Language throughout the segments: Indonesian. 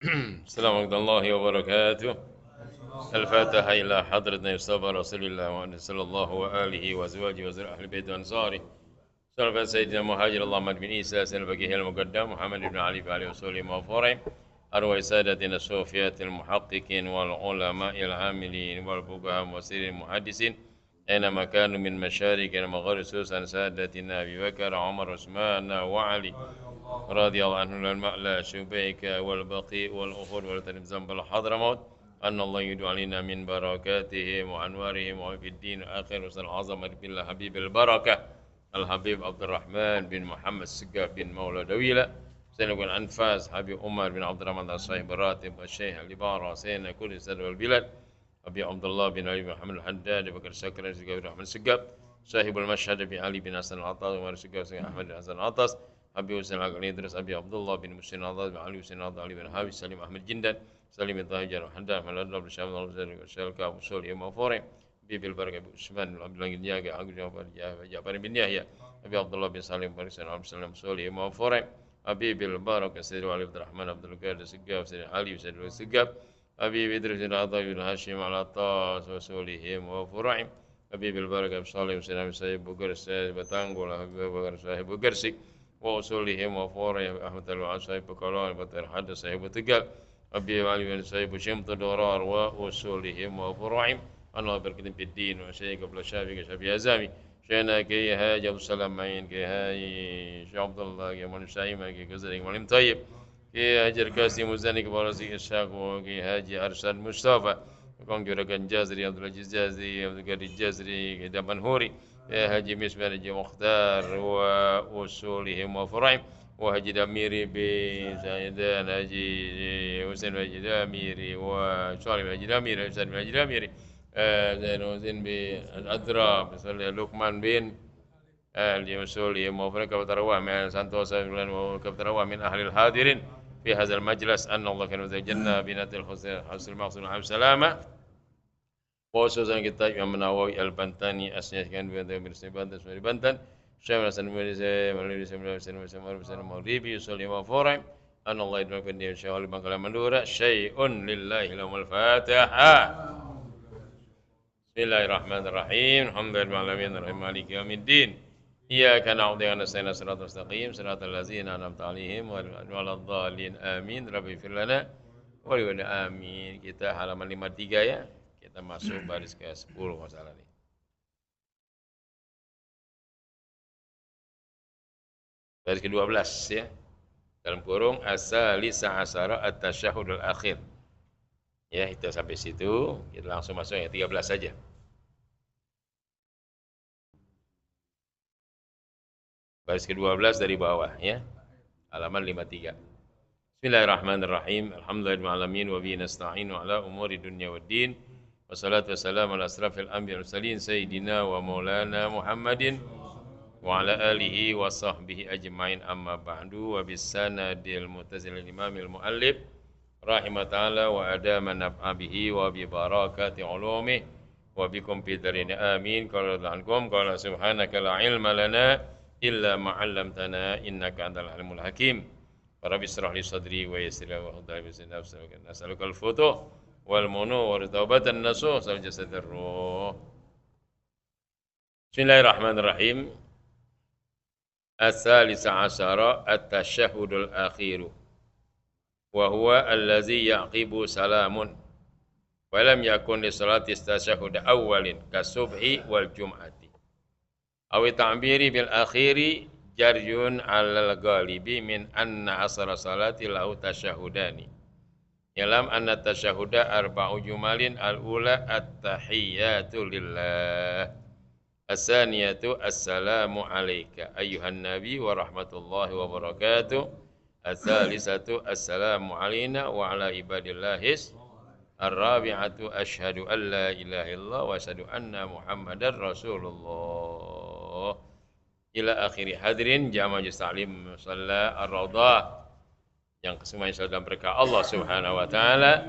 السلام ورحمة الله وبركاته. الفاتحة إلى حضرة مصطفى رسول الله وعلى صلى الله وآله وأزواجه وزر أهل بيت وأنصاره. صلى سيدنا مهاجر الله محمد بن عيسى سيد الفقيه المقدم محمد بن علي وعلى وصوله وفورهم أروي سادتنا الصوفيات المحققين والعلماء العاملين والفقهاء والمفسرين المحدثين أينما كانوا من مشارق المغرب خصوصا سادتنا أبي بكر عمر عثمان وعلي رضي الله عنهم المألى شبيك والبقيء والأخر والتنم ذنب الحضرموت أن الله يدعو علينا من بركاتهم وأنوارهم وفي الدين آخر وصل العظمة بالله حبيب البركة الحبيب عبد الرحمن بن محمد السقاف بن مولى دويلة سيدنا أنفاس حبيب عمر بن عبد الرحمن الصاحب الراتب والشيخ الإبارة سيدنا كل سيد والبلاد أبي عبد الله بن علي بن محمد الحداد بكر السكر بن الرحمن السقاف صاحب المشهد أبي علي بن حسن العطاس ومر السقاف أحمد بن حسن العطاس أبي حسين العقلي إدريس أبي عبد الله بن مسلم العطاس بن علي حسين العطاس علي بن حافظ سليم أحمد جندن سليم الطاهر حمدان محمد الله بن شام الله بن شام الكعب وصول يوم فوري بيبي البركة بن عثمان بن عبد الله بن ياقة عقل جعفر بن يحيى أبي عبد الله بن سالم بن حسين عبد السلام وصول يوم فوري أبي بالبركة سيد علي عبد الرحمن عبد القادر السقاف سيد علي وسيد السقاف أبي إدريس بن عطاء بن هاشم العطاس وصولهم وفرعهم أبي بالبركة بن صالح وسلام سيد بكر السيد بتانغول أبي بكر صاحب بكرسي وأصولهم وفورهم أحمد الله صاحب بكران بطر حد صاحب تقال أبي علي بن صاحب شمط درار وأصولهم وفروعهم أنا بركة في الدين وشيء قبل شافي كشافي أزامي شينا كي هاج أبو سلامين كي هاي شيخ عبد الله كي من شايمة كي كزرين من طيب كي هاجر كاسي مزاني كبارسي إشاق وكي هاجي أرشاد مصطفى كون جركان جازري عبد العزيز جازري عبد القادر الجازري كي دبن هوري هاجي مسمار هاجي مختار وأصولهم وفرعهم وهاجي دميري بسيدان هاجي حسين هاجي دميري وصالح هاجي دميري حسين هاجي دميري زين وزين بالأدرى بسال لقمان بن لمسولهم وفرعهم كبترواه من سانتوسا وكبترواه من أهل الحاضرين في هذا المجلس أن الله كان وزيجنا بنات الحسن المقصود عن سلامة وخصوصا كتاب Imam Nawawi Al-Bantani asnya kan Bantan sebagai Bantan Syekh Hasan bin Maghribi yusalli wa faraim an Allah idmakan dia insyaallah bangkala mandura syai'un lillahi lahumul fatihah. Bismillahirrahmanirrahim. Alhamdulillahirabbil alamin maliki yaumiddin. Iyyaka na'budu wa nasta'inu shiratal mustaqim shiratal ladzina an'amta 'alaihim ghairil waladdallin. Amin. Rabbi ighfir lana wa liwalidayna amin. Kita halaman 53 ya. Kita masuk baris ke-10 masalah ini. Baris ke-12 ya. Dalam kurung as-salisa asyara at-tasyahhudul akhir. Ya, itu sampai situ. Kita langsung masuk yang 13 saja. Baris ke-12 dari bawah ya. Halaman 53. Bismillahirrahmanirrahim. Alhamdulillahirabbil alamin wa bihi nasta'inu ala umuri dunya waddin. Wassalatu wassalamu ala asrafil anbiya'i wal mursalin sayyidina wa maulana Muhammadin wa ala alihi wa sahbihi ajma'in amma ba'du wa bisanadil muttasil imamil muallif rahimahullah wa adama naf'a bihi wa bi barakati ulumih wa bikum fi darin amin. Qala ankum qala subhanaka la ilma lana illa ma 'allamtana innaka antal alimul hakim. Rabbi israh li sadri wa yassir li amri wa hlul 'uqdatam nas'aluka al-futuh wal munu wa taubatan nasuh sal jasadir ruh. Bismillahirrahmanirrahim. As-salisa asyara at-tasyahhudul akhiru wa huwa allazi yaqibu salamun wa lam yakun li salati tasyahhud awwalin kasubhi wal jum'ati aw ta'biri bil akhiri jarjun 'alal ghalibi min anna asra salati lahu tasyahhudani. Yalam anna tasyahhuda arba'u jumalin al-ula at-tahiyyatu lillah. As-saniyatu assalamu alayka ayyuhan nabi wa rahmatullahi wa barakatuh. As-salisatu assalamu alayna wa ala ibadillahis. Ar-rabi'atu asyhadu an la ilaha illallah wa asyhadu anna muhammadar rasulullah. Ila akhiri hadirin jamaah ta'lim musalla ar-raudhah yang kesemuanya selalu dalam berkah Allah Subhanahu wa taala.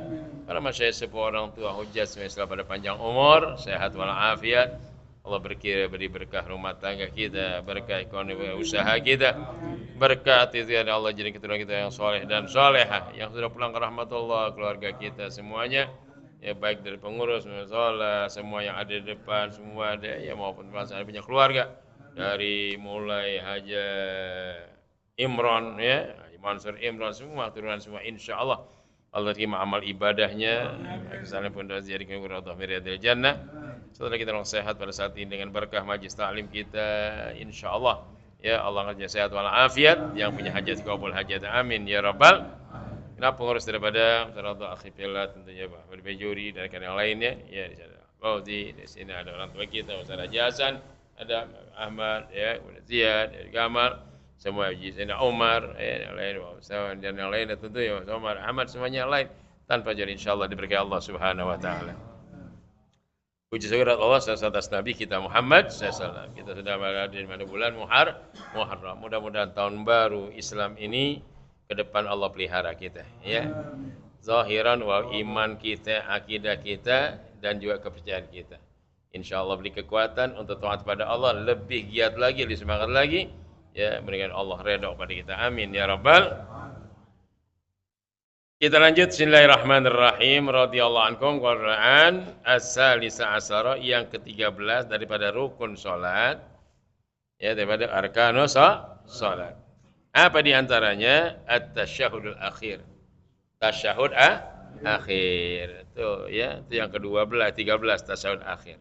Karena saya sebuah orang tua hujjah semoga pada panjang umur, sehat walafiat. Allah beri berkah rumah tangga kita, berkah ekonomi usaha kita, berkah ikhtiar Allah jadi keturunan kita yang soleh dan solehah, yang sudah pulang ke rahmatullah, keluarga kita semuanya, ya baik dari pengurus, musola, semua yang ada di depan, semua ada, ya maupun pelaksanaan punya keluarga, dari mulai Haja Imron, ya, Haji Mansur Imron, semua turunan semua, insya Allah Allah terima amal ibadahnya, kesalahan pun dah jadi kemuliaan miriyadil jannah. Setelah kita orang sehat pada saat ini dengan berkah majlis taklim kita, insya Allah ya Allah akan sehat walafiat, yang punya hajat kabul hajat, amin ya rabbal. Kenapa pengurus daripada Saudara Akhi Fillah tentunya Pak Bejuri dan yang lainnya, ya di sana Fauzi, di sini ada orang tua kita Ustaz Haji Hasan, ada Ahmad, ya kemudian Ziyad, ya, Gamal, semua Sayyidina Umar, yang lain, dan yang lain, dan tentu ya Umar, Ahmad, semuanya yang lain, tanpa jadi insyaallah diberkahi Allah Subhanahu wa taala. Puji syukur Allah atas Nabi kita Muhammad SAW. Kita sudah berada di mana bulan Muharram. Mudah-mudahan tahun baru Islam ini ke depan Allah pelihara kita, ya. Zahiran wa iman kita, akidah kita, dan juga kepercayaan kita. Insya Allah beri kekuatan untuk taat pada Allah, lebih giat lagi, lebih semangat lagi, ya, berikan Allah redha pada kita, amin ya rabbal. Kita lanjut, bismillahirrahmanirrahim, radhiyallahu ankum, Quran as-salisa asara, yang ke-13 daripada rukun salat, ya, daripada arkanus salat. Apa diantaranya? At-tasyahudul akhir, tasyahud akhir, itu ya, itu yang ke-12, 13 tasyahud akhir.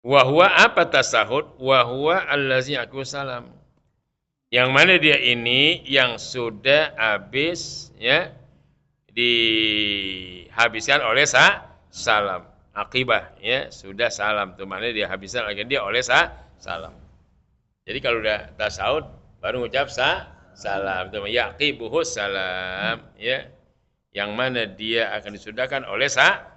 Wahwa apa tasahud? Wahwa allazi aku salam. Yang mana dia ini yang sudah habis, ya, dihabiskan oleh salam. Akibah, ya, sudah salam. Itu mana dia habiskan lagi dia oleh salam. Jadi kalau udah tasahud baru ngucap salam. Itu yaqibuhus salam, ya. Yang mana dia akan disudahkan oleh salam.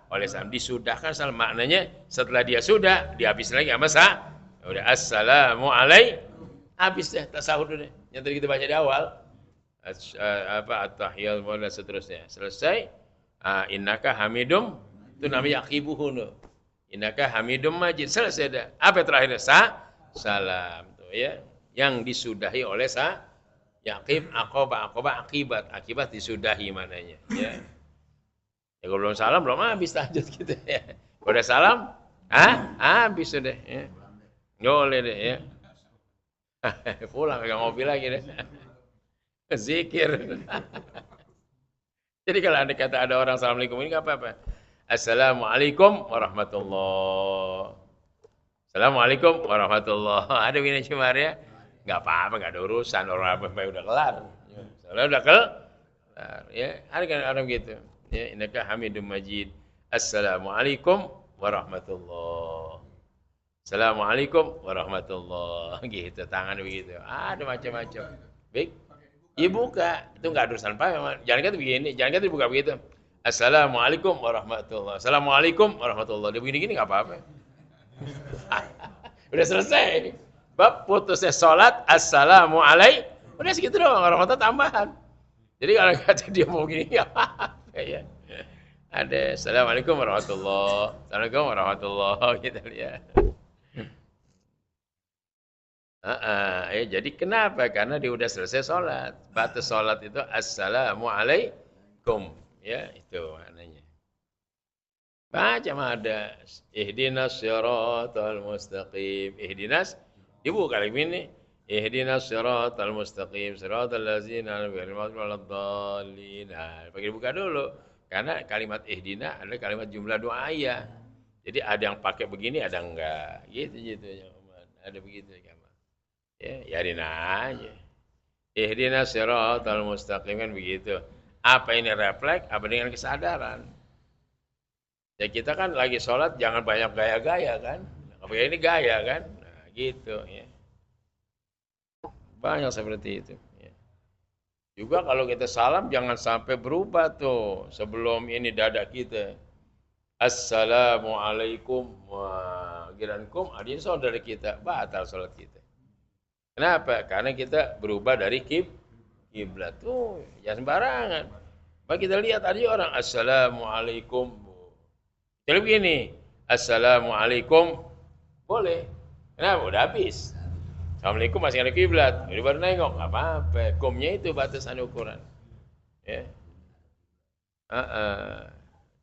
Disudahkan salam maknanya setelah dia sudah dihabiskan lagi sama udah assalamu alaikum. Habis deh tasahud deh. Yang tadi kita baca di awal. At-tahiyat dan seterusnya. Selesai. Innaka hamidum. Itu namanya yaqibuhu. Innaka hamidum majid. Selesai dah. Apa terakhir? Salam. Tuh, ya. Yang disudahi oleh yaqib, akibat. Akibat disudahi mananya. Ya. Ya kalau belum salam belum habis tahajud gitu ya. Kalau udah salam, habis sudah ya. Nggak boleh deh ya. Pulang pegang mobil lagi deh. Zikir. Jadi kalau ada kata ada orang assalamualaikum ini nggak apa-apa. Assalamualaikum warahmatullah. Assalamualaikum warahmatullah. Ada begini cuma ya. Nggak apa-apa, nggak ada urusan, orang apa udah kelar. Soalnya udah kelar. Ya, ada kan orang gitu. Ya, innaka hamidum majid. Assalamualaikum warahmatullah. Assalamualaikum warahmatullah. Gitu, tangan begitu. Ada macam-macam. Baik. Ya buka. Itu enggak ada urusan apa. Jangan kata begini, jangan kata dibuka begitu. Assalamualaikum warahmatullah. Assalamualaikum warahmatullah. Dia begini-gini enggak apa-apa. Udah selesai. Bab putusnya salat, assalamualaikum. Udah segitu doang, warahmatullah tambahan. Jadi kalau kata dia mau begini enggak apa-apa ya. Ada assalamualaikum warahmatullah. Assalamualaikum warahmatullah. Kita lihat. Jadi kenapa? Karena dia udah selesai sholat. Batas sholat itu assalamualaikum. Ya, itu maknanya. Macam ada ihdinas siratal mustaqim. Ihdinas, ibu kali ini. Ihdinas siratal mustaqim. Siratal ladzina an'amta alaihim waladdallin. Nah, pakai dibuka dulu. Karena kalimat ihdina adalah kalimat jumlah doa ya. Jadi ada yang pakai begini, ada enggak. Gitu ya. Ada begitu kan. Ya, yarin aja. Ihdinas siratal mustaqim kan begitu. Apa ini refleks? Apa dengan kesadaran? Ya kita kan lagi sholat jangan banyak gaya-gaya kan. Apa ini gaya kan? Nah, gitu ya. Banyak seperti itu. Ya. Juga kalau kita salam jangan sampai berubah tuh sebelum ini dada kita. Assalamualaikum wagirankum. Adin saudara kita batal sholat kita. Kenapa? Karena kita berubah dari kiblat tuh, jangan sembarangan. Maka kita lihat tadi orang assalamualaikum. Jadi begini, assalamualaikum Boleh. Kenapa? Udah habis. Assalamualaikum masih ada kiblat. Udah baru nengok, nggak apa-apa. Hukumnya itu batasan ukuran. Ya.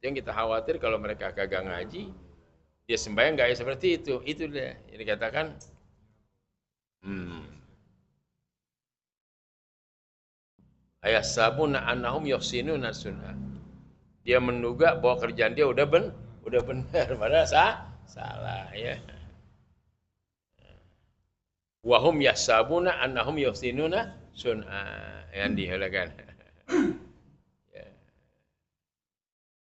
Yang kita khawatir kalau mereka kagak ngaji, dia sembahyang nggak seperti itu. Itu dia. Yang dikatakan, ayasabuna annahum yuhsinuna sunnah. Dia menduga bahwa kerjaan dia udah benar, padahal salah ya. Wahum yahsabuna annahum yuhsinuna sunnah, yang dihalakan. Ya.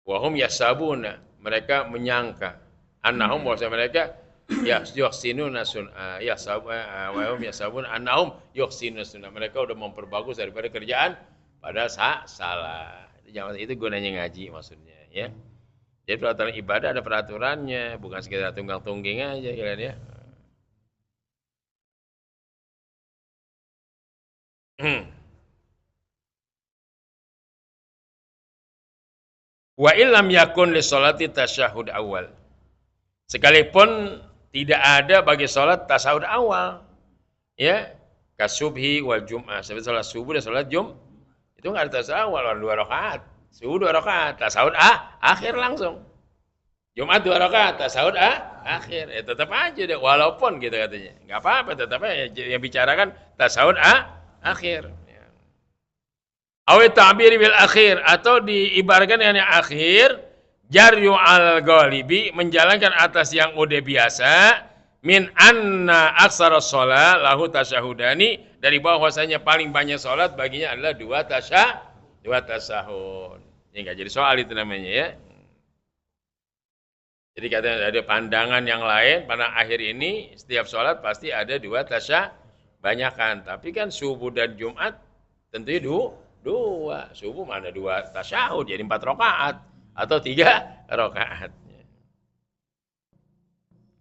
Wahum yahsabuna, mereka menyangka annahum, bahwa mereka yuhsinuna sunnah, wahum yahsabuna annahum yuhsinuna sunnah, mereka udah memperbagus daripada kerjaan padahal salah. Itu gunanya ngaji maksudnya ya. Jadi peraturan ibadah ada peraturannya, bukan sekedar tunggang-tungging aja kalian ya. Wa illam yakun li sholati tasyahud awal. Sekalipun tidak ada bagi sholat tasyahud awal. Ya, kasubhi wal jum'ah. Seperti sholat subuh dan sholat itu enggak ada tasyahud awal, 2 rakaat. Subuh 2 rakaat, tasyahud akhir langsung. Jumat 2 rakaat, tasyahud akhir. Tetap aja deh, walaupun gitu katanya. Enggak apa-apa, tetap aja yang bicarakan tasyahud akhir. Awit ta'bir bil akhir, atau diibaratkan dengan yang akhir, jaryu al ghalibi, menjalankan atas yang udah biasa, min anna aksara sholat lahu tasyahudani, dari bahwasanya paling banyak sholat baginya adalah 2 tasyahud. Ini enggak jadi soal itu namanya ya. Jadi katanya ada pandangan yang lain, pada akhir ini setiap sholat pasti ada 2 tasyahud, banyakan. Tapi kan subuh dan Jumat tentunya 2. Subuh mana 2 tasyahud, jadi 4 rakaat atau 3 rakaat.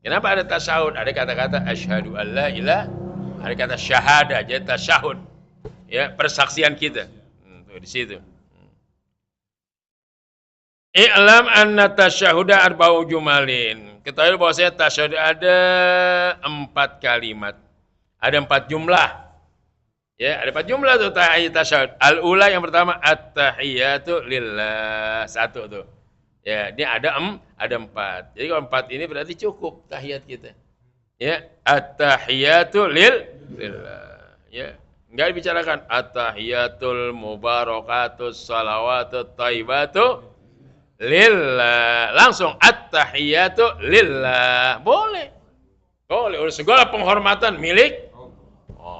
Kenapa ada tasyahud? Ada kata-kata asyhadu alla ilaha, ada kata syahadah, jadi tasyahud. Ya, persaksian kita. Tuh di situ. I'lam anna tasyahuda arba'u jumalin. Ketahui bahwasanya tasyahud ada 4 kalimat. Ada 4 jumlah. Ya, ada 4 jumlah tuh tasyahud. Al-ula yang pertama at-tahiyatu lillah. 1 tuh. Ya, ini ada 4. Jadi kalau 4 ini berarti cukup tahiyat kita. Ya, at-tahiyatu lillah. Ya, enggak dibicarakan at-tahiyatul mubarakatus salawatut thayyibatu lillah, langsung at-tahiyatu lillah. Boleh. Udah segala penghormatan milik.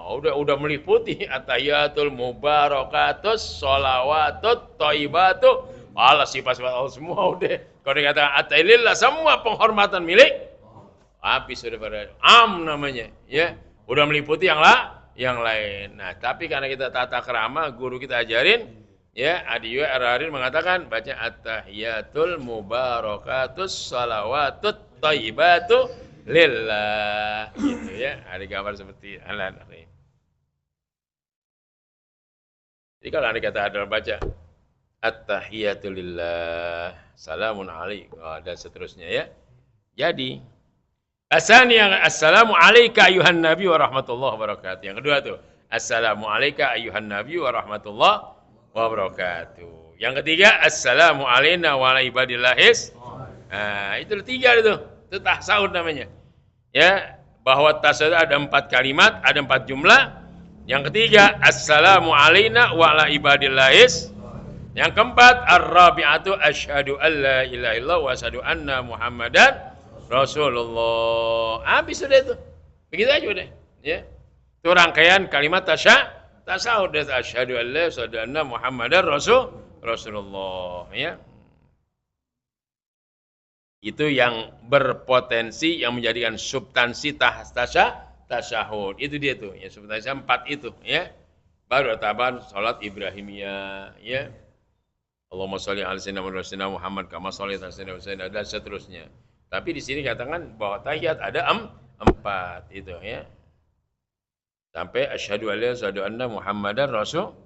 Udah meliputi at-tahiyatul mubarakatus sholawatut thayyibatu. Allah sifat-sifat Allah semua udah. Kalau dikatakan at-tahiyatulillah, semua penghormatan milik. Habis sudah pada namanya, ya. Udah meliputi yang lain. Nah, tapi karena kita tata krama, guru kita ajarin, ya, Adi Ar-Rarin mengatakan baca at-tahiyatul mubarakatus salawatut thayyibatu lillah. Gitu ya, ada gambar seperti al-Rarin. Jadi kalau Anda kata ada baca at-tahiyatul lillah, salamun alaikum, dan seterusnya ya. Jadi assalamu alayka ayuhan nabi wa rahmatullahi wabarakatuh. Yang kedua tuh, assalamu alayka ayuhan nabi wa rahmatullahi wabarakatuh. Yang ketiga, assalamu alayna wa ala ibadillahis. Nah, itu 3 itu. Itu tasyahud namanya. Ya, bahwa tasyahud ada 4 kalimat, ada 4 jumlah. Yang ketiga, assalamu alayna wa ala ibadillahis. Yang keempat, ar-rabi'atu asyhadu alla ilaha illallah wa asyhadu anna muhammadan rasulullah. Habis sudah itu. Begitu aja udah, ya. Itu rangkaian kalimat tasyahud, asyhadu an la ilaha illallah muhammadar rasulullah, ya. Itu yang berpotensi yang menjadikan substansi tasyahud. Itu dia tuh, ya, substansi 4 itu, ya. Baru taban salat Ibrahimiyah, ya. Allahumma sholli ala sayyidina Muhammad kama shallaita ala sayyidina dan seterusnya. Tapi di sini katakan bahwa tahiyat ada 4 itu, ya. Sampai asyhadu an la ilaha illallah muhammadar rasul.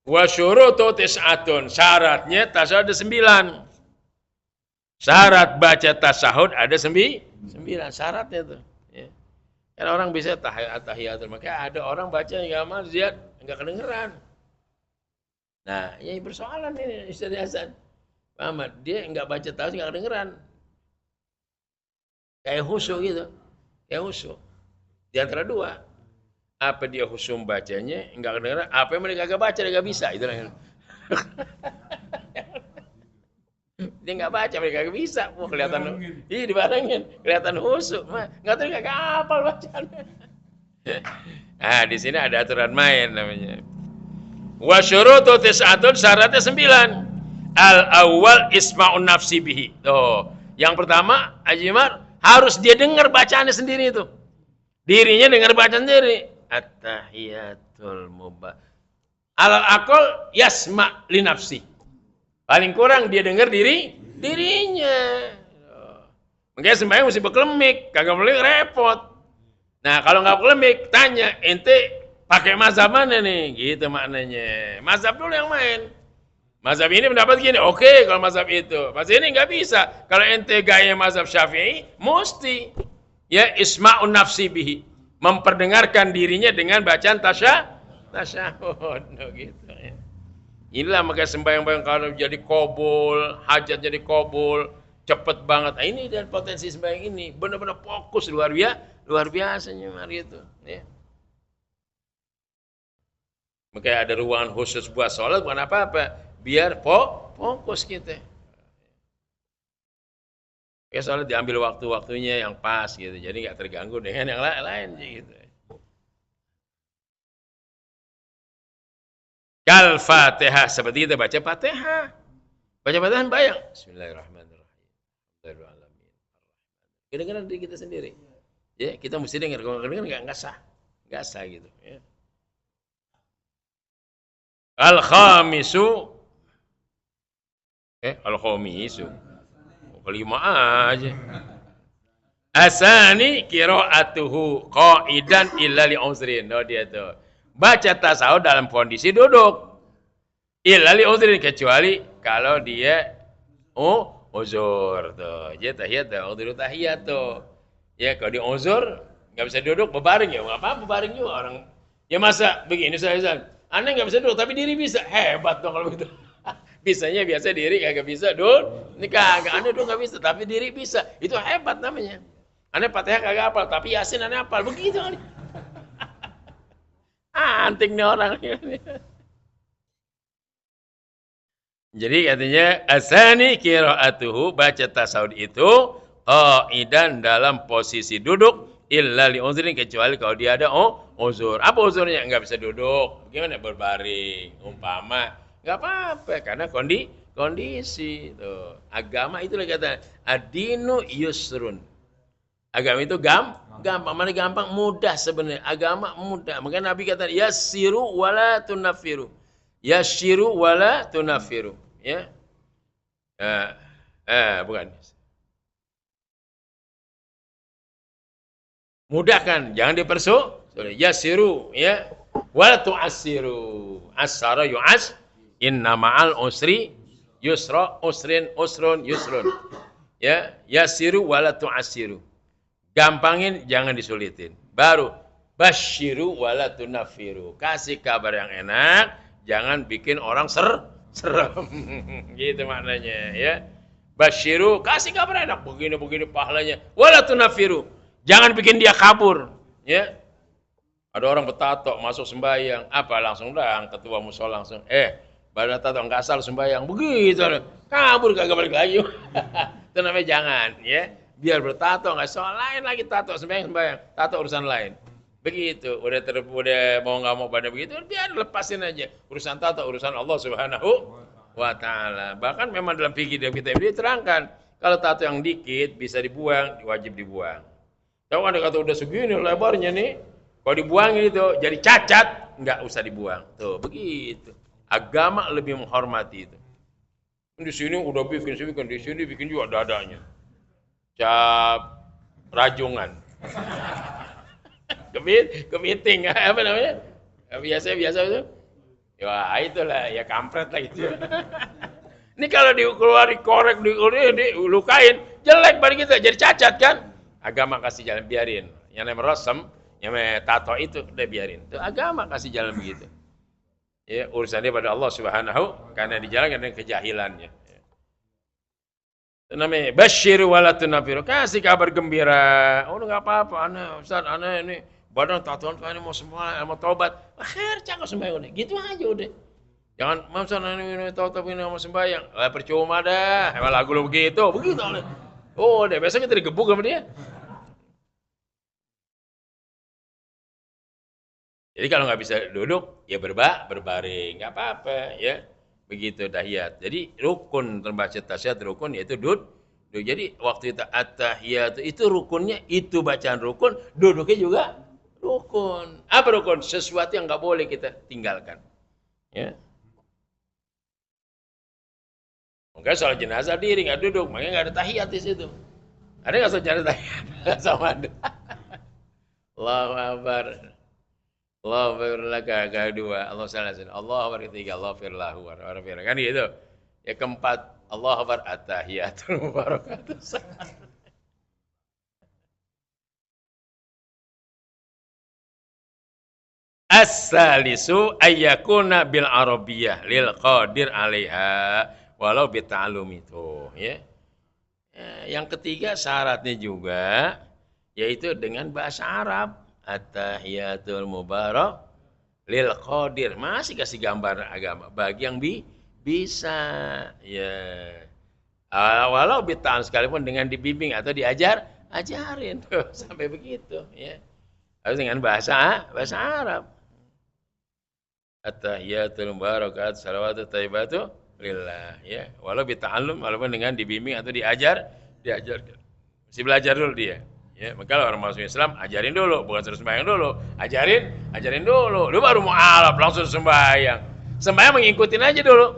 Wa syurutu tis'atun. Syaratnya tasyahud ada 9. Syarat baca tasyahud ada 9. 9 syaratnya tuh. Ya. Kan orang bisa tahiyatul, makanya ada orang baca nggak maksiat, nggak kedengeran. Nah, ini persoalan ini Ustaz Hasan. Muhammad, dia nggak baca tahu nggak kedengeran. Kayak khusyuk gitu. Kayak khusyuk. Di antara dua. Apa dia khusyuk bacanya, nggak kedengeran, apa yang mereka nggak baca, dia nggak bisa. Itulah. Dia nggak baca, mereka nggak bisa. Wah, kelihatan. Iya, dibarengin. Kelihatan khusyuk. Nggak tahu nggak hafal bacanya. Nah, di sini ada aturan main namanya. Wa syurutu tis'atun, syaratnya 9. Al-awwal isma'un nafsi bihi. Tuh, yang pertama, Ajimar, harus dia dengar bacaannya sendiri itu. Dirinya dengar bacaan sendiri. At-tahiyatul mubah. Al-aqal yasma' li nafsi. Paling kurang dia dengar dirinya. Makanya sembahyang mesti berkelemik, kagak boleh repot. Nah, kalau nggak berkelemik, tanya, ente pakai mazhab mana nih? Gitu maknanya. Mazhab dulu yang main. Mazhab ini pendapat gini, oke kalau mazhab itu. Mazhab ini nggak bisa. Kalau ente gaya mazhab Syafi'i, mesti ya isma'un nafsi bihi, memperdengarkan dirinya dengan bacaan tasyahud. Gitu ya. Inilah maka sembahyang-sembahyang kalau jadi kabul, hajat jadi kabul, cepet banget. Nah, ini dan potensi sembahyang ini benar-benar fokus luar biasanya mari itu. Ya. Makanya ada ruangan khusus buat sholat, bukan apa-apa, biar fokus kita. Ya sholat diambil waktu-waktunya yang pas gitu, jadi nggak terganggu dengan yang lain gitu. Kal Fatihah, seperti kita baca Fatihah. Baca Fatihah bayang. Bismillahirrahmanirrahim. Kedengaran diri kita sendiri. Ya, kita mesti dengar. Kalau dengar enggak sah. Enggak sah gitu, ya. Al-khamisu. Al-khamisu. Kelima aja. Asani qira'atuhu qa'idan illa li uzrin. Oh, dia tuh. Baca tasawuf dalam kondisi duduk. Illa li uzrin, kecuali kalau dia uzur tuh. Dia tahiyat tuh, uzur tahiyat tuh. Ya, kalau dia uzur enggak bisa duduk, berbaring ya. Enggak apa-apa berbaring juga orang. Ya masa begini saya. Aneh enggak bisa duduk tapi diri bisa. Hebat dong kalau begitu. Bisanya biasa diri kagak bisa duduk. Ini kagak, aneh duduk enggak bisa tapi diri bisa. Itu hebat namanya. Aneh Fatihah kagak hafal tapi Yasin aneh hafal. Begitu aneh. Antik nih orang. Jadi katanya asani qira'atuhu, baca tasawuf itu qa'idan dalam posisi duduk illa li uzrin, kecuali kalau dia ada uzur. Apa uzurnya? Enggak bisa duduk. Gimana? Berbaring. Umpama enggak apa-apa karena kondisi tuh. Agama itulah kata ad-dinu yusrun. Agama itu gampang, mana gampang, mudah sebenarnya. Agama mudah. Makanya Nabi kata yassiru wala tunaffiru. Yassiru wala tunaffiru. Ya. Bukan. Mudahkan, jangan dipersulit. Yassiru, ya. Wala tu'assiru. Asara yu'as. Inna ma'al usri yusra, usrun yusrun. Ya, yassiru wala tu'assiru. Gampangin, jangan disulitin. Baru basyiru wala tunaffiru. Kasih kabar yang enak, jangan bikin orang serem. Gitu maknanya, ya. Basyiru, kasih kabar enak, begini pahalanya. Wala tunaffiru. Jangan bikin dia kabur, ya. Ada orang bertato masuk sembahyang, apa langsung ketua musola langsung, pada tato enggak asal sembahyang. Begitu. Kabur kagak balik lagi. Itu namanya jangan, ya. Biar bertato, nggak soal lain lagi tato, sembahyang, tato urusan lain. Begitu, udah mau nggak mau pada begitu, biar lepasin aja. Urusan tato, urusan Allah Subhanahu wa Ta'ala. Bahkan memang dalam fikih kita ini diterangkan, kalau tato yang dikit bisa dibuang, wajib dibuang. Tahu ada kata udah segini lebarnya nih, kalau dibuang itu jadi cacat, nggak usah dibuang. Tuh, begitu. Agama lebih menghormati itu. Di sini udah bikin, di sini bikin juga dadanya. Cap rajungan. Kepiting, apa namanya? Biasa itu. Ya itulah, ya kampret lah itu. Ini kalau dikeluar, dikorek, dilukain, jelek bagi kita, jadi cacat kan? Agama kasih jalan, biarin. Yang namanya rasam, yang namanya tato itu udah biarin. Itu agama kasih jalan begitu. Ya, urusannya pada Allah Subhanahu karena dijalankan dengan kejahilannya. Itu namanya basyir wala tunafiru, kasih kabar gembira. Oh, enggak apa-apa, Ustaz, ini badan tatoan ini mau semua, mau tobat. Akhir cakap sembahyang udah. Gitu aja udah. Jangan, Ustaz, ini tobat ini mau sembahyang. Percuma dah. Emang lagu lo begitu udah. Oh, udah biasanya kita digebuk sama dia. Jadi kalau nggak bisa duduk, ya berbaring, nggak apa-apa, ya. Begitu tahiyat. Jadi rukun terbaca tahiyat rukun yaitu duduk. Jadi waktu itu at-tahiyat itu rukunnya itu bacaan rukun, duduknya juga rukun. Apa rukun? Sesuatu yang nggak boleh kita tinggalkan. Ya. Mungkin soal jenazah diri nggak duduk, makanya nggak ada tahiyat di situ. Ada nggak soal jenazah tahiyat? Sama ada. Allahu Akbar. Allah firlaka kedua, Allah salah satu, Allah akbar ketiga, Allah firlahu warafir. Kan gitu. Ya keempat, Allah akbar at-tahiyatul mubarakatuh. As-salisu ayyakuna bil arabiyah lil qadir 'alaiha walau bi ta'allum itu, ya. Yang ketiga syaratnya juga yaitu dengan bahasa Arab. At-tahiyatul mubarak lil qadir, masih kasih gambar agama bagi yang bisa, ya. Walau bitan sekalipun dengan dibimbing atau ajarin tuh sampai begitu, ya. Harus dengan bahasa Arab. At-tahiyatul mubarakat salawatu thayyibatu lillah, ya. Walau bita'allum, walaupun dengan dibimbing atau diajarkan. Mesti belajar dulu dia. Ya, maka orang masuk Islam ajarin dulu, bukan terus sembahyang dulu. Ajarin dulu. Lu baru mau Arab langsung sembahyang. Sembahyang mengikutin aja dulu.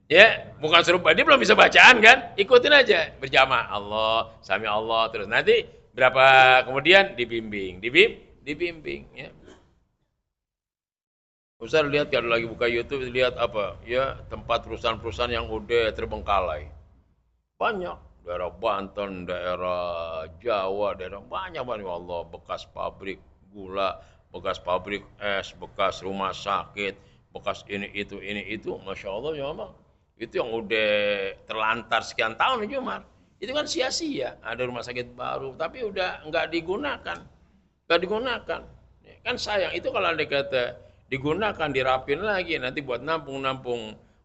Ya, bukan serupa. Dia belum bisa bacaan kan? Ikutin aja berjamaah. Allah, sami Allah, terus nanti berapa kemudian dibimbing, ya. Ustaz lihat kalau lagi buka YouTube lihat apa? Ya, tempat perusahaan-perusahaan yang udah terbengkalai. Banyak. Daerah Banten, daerah Jawa, daerah banyak Allah, bekas pabrik gula, bekas pabrik es, bekas rumah sakit, bekas ini itu, Masya Allah ya Bang. Itu yang udah terlantar sekian tahun ya Jumar. Itu kan sia-sia, ada rumah sakit baru, tapi udah nggak digunakan. Kan sayang, itu kalau Anda kata digunakan, dirapin lagi, nanti buat nampung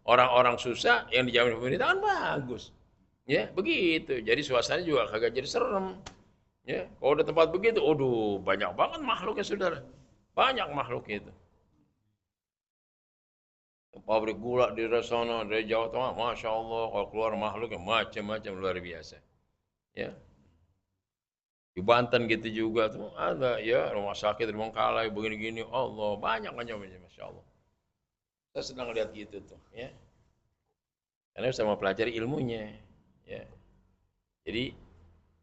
orang-orang susah yang dijamin pemerintah kan bagus. Ya, begitu. Jadi suasana juga kagak jadi serem. Ya, kalau udah tempat begitu, aduh, banyak banget makhluknya Saudara. Banyak makhluknya itu. Pabrik gula di sana, dari Jawa Tengah, Masya Allah, kalau keluar makhluknya macam-macam luar biasa. Ya. Di Banten gitu juga tuh ada, ya, rumah sakit terbengkalai begini-gini. Allah, banyak Masya Allah. Saya sedang lihat gitu tuh, ya. Karena bisa mempelajari ilmunya. Ya. Jadi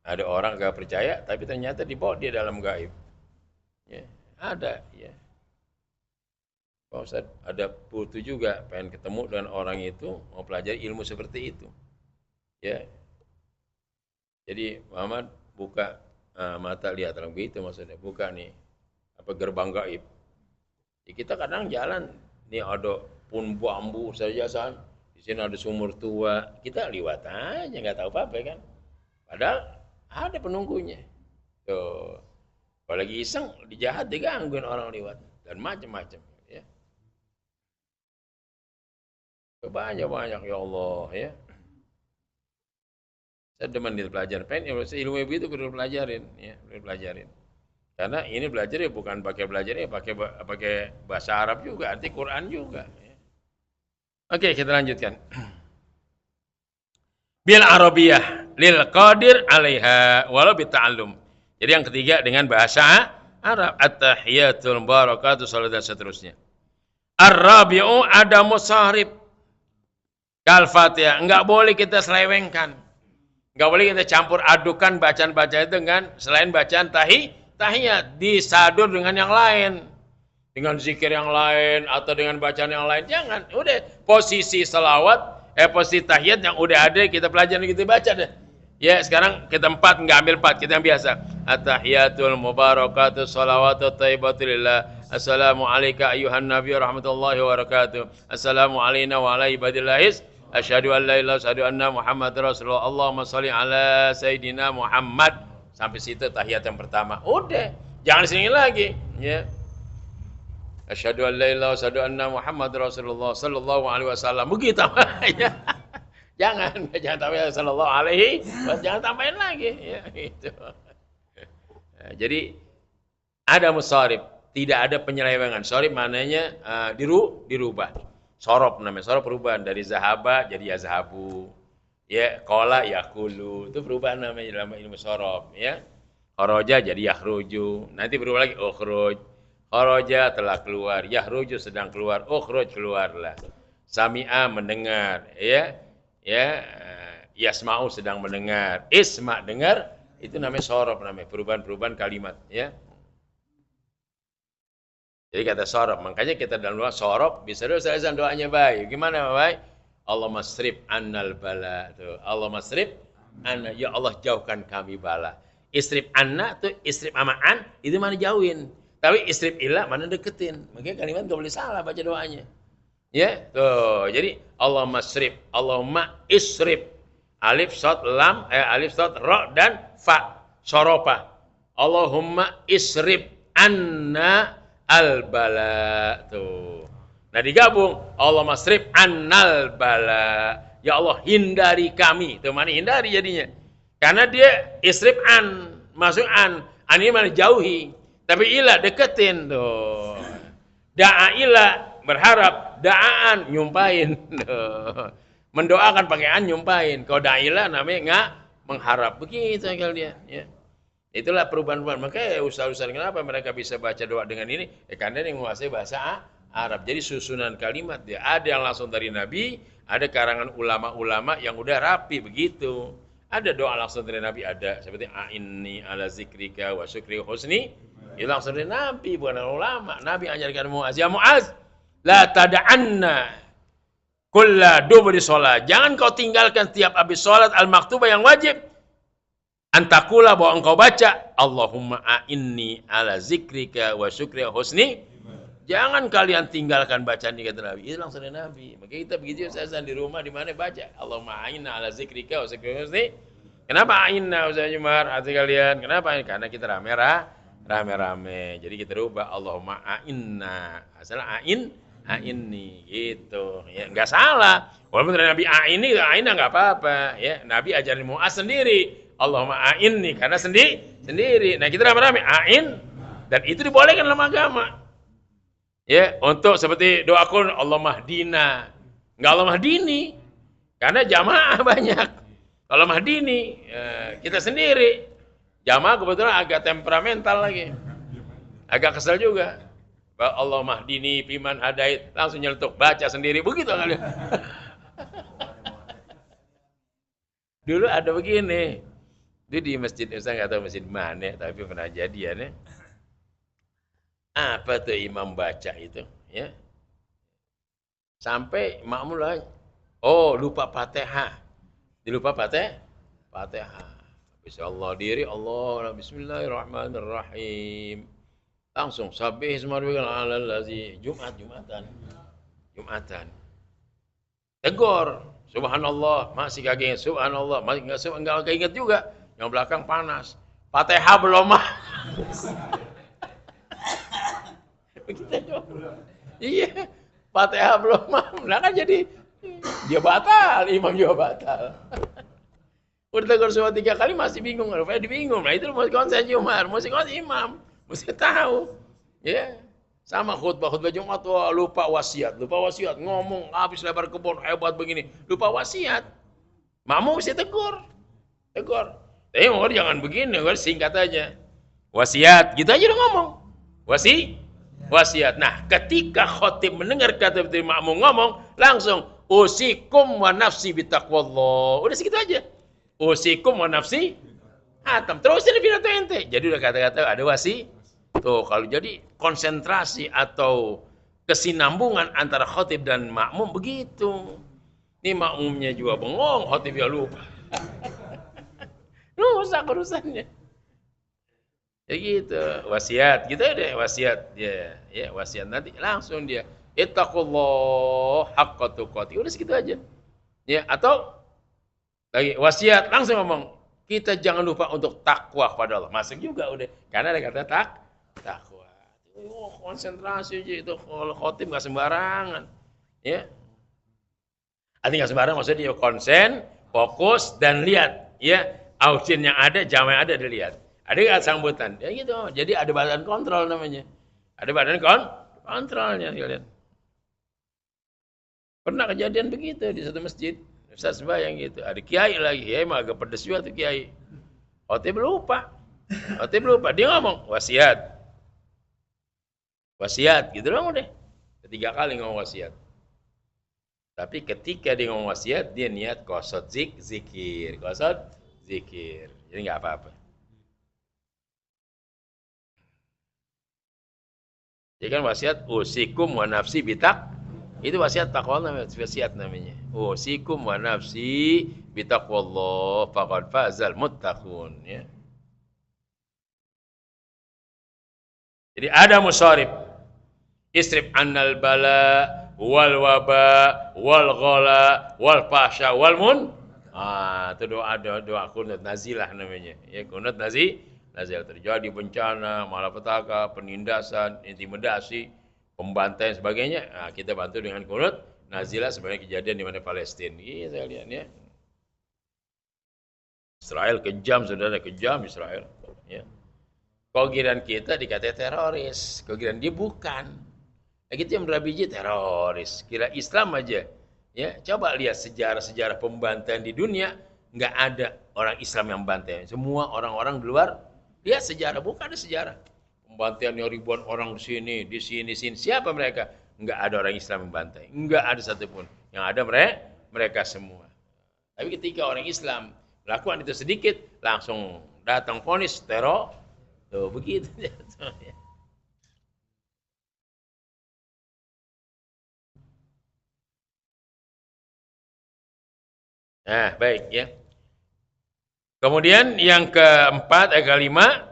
ada orang gak percaya tapi ternyata dibawa dia dalam gaib. Ya, ada, ya. Pak Ustaz ada butuh juga pengen ketemu dengan orang itu mau pelajari ilmu seperti itu. Ya. Jadi Muhammad buka mata lihat orang begitu maksudnya, buka nih apa gerbang gaib. Ya, kita kadang jalan nih ada pun bambu saja di sini ada sumur tua, kita liwat aja nggak tahu apa-apa kan. Padahal ada penunggunya. Tuh, apalagi iseng dijahat digangguin orang liwat dan macam-macam. Ya. Banyak ya Allah ya. Saya demen di pelajaran, pengen ilmu begitu perlu pelajarin, ya, perlu pelajarin. Karena ini belajar ya bukan pakai belajar ya pakai bahasa Arab juga, arti Quran juga. Ya. Oke, kita lanjutkan. Bil arabiyah lil qadir 'alaiha walau bi ta'allum. Jadi yang ketiga dengan bahasa Arab, at-tahiyatul barakatuh salat dan seterusnya. Ar-rabi'u adamu sahrib kal Fatihah. Enggak boleh kita selewengkan. Enggak boleh kita campur adukan bacaan-bacaan itu dengan selain bacaan tahiyat disadur dengan yang lain. Dengan zikir yang lain atau dengan bacaan yang lain, jangan. Udah posisi selawat, posisi tahiyat yang udah ada kita pelajari kita baca deh. Ya, sekarang kita 4, enggak ambil 4, kita yang biasa. At-tahiyatul mubarakatuh shalawatut thayyibatu lillah. Assalamu alayka ayyuhan nabiy rahmatullahi wa barakatuh. Assalamu alayna wa ala ibadillahis. Asyhadu an la ilaha illallah anna Muhammad Rasulullah. Allahumma shalli ala sayidina Muhammad. Sampai situ tahiyat yang pertama. Udah, jangan sini lagi, ya. Asyhadu an la ilaha illallah asyhadu anna Muhammad Rasulullah sallallahu alaihi wasallam. Begitu ya. Jangan tambahin sallallahu alaihi, jangan tambahin lagi ya itu. Nah, jadi ada musharif, tidak ada penyelewengan. Sharif maknanya dirubah. Sorof namanya, sorof perubahan dari zahaba jadi yazhabu. Ya, qala yaqulu. Itu perubahan namanya dalam ilmu sorof ya. Kharaja jadi yakhruju. Nanti berubah lagi ukhruj. Kharaja telah keluar, yakhruju sedang keluar, ukhruj keluarlah. Sami'a mendengar ya. Ya, yasma'u sedang mendengar, isma' dengar, itu namanya sorof, namanya perubahan-perubahan kalimat, ya. Jadi kata sorof, makanya kita dalam doa sorof bisa selesai doanya baik. Gimana baik? Allahumma srif annal bala, tuh. Allahumma srif anna, ya Allah jauhkan kami bala. Isrif anna tuh isrif amaan itu mana jauhin. Tapi isrif ila mana deketin. Makanya kalimat nggak boleh salah baca doanya. Ya, tuh. Jadi Allahumma srif, Allahumma isrif. Alif shad lam, alif shad ra dan fa. Sorofa. Allahumma isrif anna al bala. Tuh. Nah digabung Allahumma srif annal bala. Ya Allah hindari kami. Tuh mana hindari jadinya. Karena dia isrif an, masuk an ini mana jauhi. Tapi ila deketin tuh. Da'a ila berharap, da'aan nyumpain. Mendoakan pakai an nyumpain. Kalau da'ilah namanya enggak mengharap. Begitu kalian ya. Itulah perubahan-perubahan. Makanya ustaz-ustaz kenapa mereka bisa baca doa dengan ini? Karena yang menguasai bahasa Arab. Jadi susunan kalimat dia ada yang langsung dari Nabi, ada karangan ulama-ulama yang udah rapi begitu. Ada doa langsung dari Nabi, ada seperti a'inni ala zikrika wa syukri husni. Itu langsung dari Nabi, bukan ulama. Nabi ajarkan Mu'az, ya Mu'az, la tada'anna kulla dubri sholat. Jangan kau tinggalkan setiap habis sholat al-maktubah yang wajib. Antakula bahwa engkau baca Allahumma a'inni ala zikrika wa syukri husni. Jangan kalian tinggalkan bacaan ini kata Nabi. Itu langsung dari Nabi. Maka kita begitu saya di rumah di mana baca Allahumma a'inna ala zikrika wa syukri husni. Kenapa a'inna Ustaz Jumar hati kalian? Kenapa? Karena kita rame-rame. Jadi kita rubah Allahumma a'inna. Asal a'inni gitu. Ya enggak salah. Walaupun dari Nabi a'inna enggak apa-apa, ya. Nabi ajarin Mu'az sendiri. Allahumma a'inni karena sendiri. Nah, kita rame-rame a'in dan itu dibolehkan dalam agama. Ya, untuk seperti doa kun Allah mahdina. Enggak Allah mahdini. Karena jamaah banyak. Kalau mahdini kita sendiri. Jamaah kebetulan agak temperamental lagi. Agak kesel juga. Allah mahdini piman hadait langsung nyeletuk baca sendiri begitu kali. Dulu ada begini. Itu di masjid, saya nggak tahu masjid mana, tapi pernah jadian ya. Apa tuh imam baca itu, ya? Sampai makmum lah, oh lupa Fatihah, dilupa Fatihah. Bismillah diri Allah, Bismillahirrahmanirrahim. Langsung sabih ismarwil alalazi Jumatan. Tegur, subhanallah, masih kagak ingat, subhanallah, masih enggak ingat juga. Yang belakang panas. Fatihah belum mah. Begitu. Iya, Fatihah belum mah. Nah kan jadi dia batal, imam juga batal. Udah tegur semua 3 kali masih bingung, rupanya dibingung. Nah itu mesti konsen Jumar, mesti konsen imam, mesti tahu. Ya. Sama khutbah Jumat lupa wasiat, ngomong habis lebar kebun hebat begini, lupa wasiat. Makmum mesti tegur. Tapi mau jangan begini, singkat aja. Wasiat, gitu aja udah ngomong. Wasiat. Nah, ketika khotib mendengar kata makmum ngomong, langsung usikum wa nafsi bitaqwallah. Udah segitu aja. Usikum wa nafsi hatam. Terusin pidato ente. Jadi udah kata-kata ada wasi. Tuh, kalau jadi konsentrasi atau kesinambungan antara khotib dan makmum begitu. Ini makmumnya juga bengong, khotibnya lupa. rusak urusannya. Ya gitu, wasiat, gitu deh wasiat dia, ya wasiat nanti langsung dia ittaqullah haqqa tuqatih, udah segitu aja. Ya, atau lagi wasiat langsung ngomong, kita jangan lupa untuk takwa kepada Allah. Masuk juga udah, karena ada kata takwa. Oh, konsentrasi aja itu kalau khotib nggak sembarangan. Ya. Artinya nggak sembarangan maksudnya dia konsen, fokus dan lihat, ya. Audien yang ada, jamaah yang ada dilihat. Ada nggak sambutan? Ya gitu. Jadi ada badan kontrol namanya. Ada badan kontrolnya kalian. Pernah kejadian begitu di satu masjid. Ustaz sembahyang gitu. Ada kiai lagi. Ya emang agak pedes juga tuh kiai. Khotib lupa. Dia ngomong wasiat. Wasiat gitu dong udah. Ketiga kali ngomong wasiat. Tapi ketika dia ngomong wasiat, dia niat qasad zikir. Qasad zikir. Jadi nggak apa-apa. Jadi kan wasiat usikum wa nafsi bitak. Itu wasiat takwa namanya, wasiat namanya. Usikum wa nafsi bitaqwallah faqad fazal muttaqun, ya. Jadi ada musarif. Isrif annal bala wal waba wal ghala wal fahsya wal mun. Itu doa kunut nazilah namanya. Ya, kunut nazil terjadi bencana, malapetaka, penindasan, intimidasi, pembantaian sebagainya. Nah, kita bantu dengan kunut nazilah sebagai kejadian di mana Palestina. Iya, saya lihat ya. Israel kejam, saudara, kejam Israel. Ya. Kogiran kita dikatakan teroris, kogiran dia bukan. Nah, gitu yang biji teroris. Kira Islam aja. Ya, coba lihat sejarah-sejarah pembantaian di dunia, nggak ada orang Islam yang bantai. Semua orang-orang di luar lihat sejarah, bukan ada sejarah. Pembantaian ribuan orang di sini. Siapa mereka? Nggak ada orang Islam yang bantai. Nggak ada satupun. Yang ada mereka semua. Tapi ketika orang Islam melakukan itu sedikit, langsung datang vonis teror. Tuh, begitu. Nah, baik ya. Kemudian yang keempat, yang kelima,